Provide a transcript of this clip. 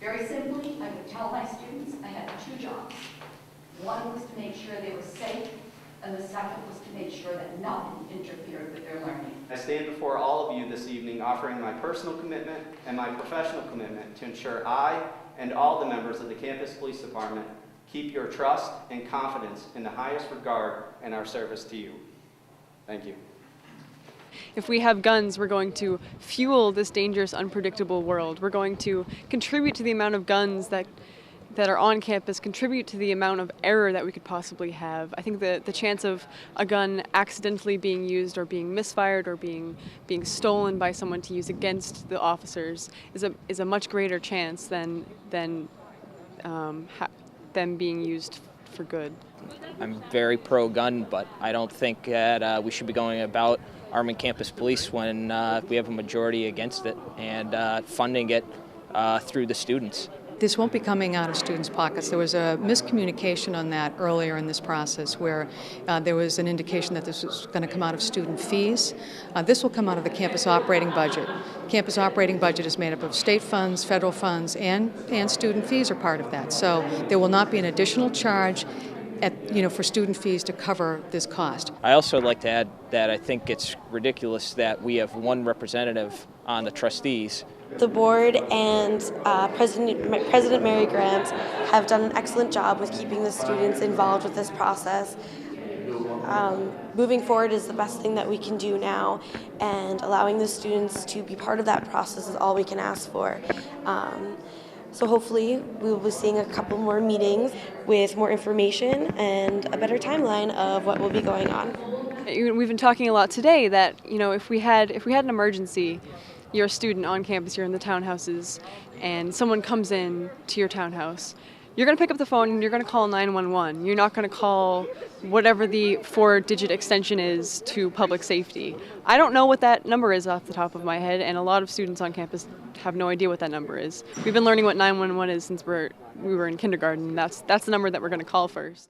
Very simply, I would tell my students I had two jobs. One was to make sure they were safe, and the second was to make sure that nothing interfered with their learning. I stand before all of you this evening offering my personal commitment and my professional commitment to ensure I and all the members of the campus police department keep your trust and confidence in the highest regard in our service to you. Thank you. If we have guns, we're going to fuel this dangerous, unpredictable world. We're going to contribute to the amount of guns that are on campus, contribute to the amount of error that we could possibly have. I think the chance of a gun accidentally being used or being misfired or being stolen by someone to use against the officers is a much greater chance than them being used for good. I'm very pro-gun, but I don't think that we should be going about arming campus police when we have a majority against it and funding it through the students. This won't be coming out of students' pockets. There was a miscommunication on that earlier in this process where there was an indication that this was going to come out of student fees. This will come out of the campus operating budget. Campus operating budget is made up of state funds, federal funds, and student fees are part of that. So there will not be an additional charge for student fees to cover this cost. I also would like to add that I think it's ridiculous that we have one representative on the trustees. The board and President Mary Grant have done an excellent job with keeping the students involved with this process. Moving forward is the best thing that we can do now, and allowing the students to be part of that process is all we can ask for. So hopefully we will be seeing a couple more meetings with more information and a better timeline of what will be going on. We've been talking a lot today that, if we had an emergency, you're a student on campus, you're in the townhouses, and someone comes in to your townhouse, you're going to pick up the phone and you're going to call 911. You're not going to call whatever the 4-digit extension is to public safety. I don't know what that number is off the top of my head, and a lot of students on campus have no idea what that number is. We've been learning what 911 is since we were in kindergarten, and that's the number that we're going to call first.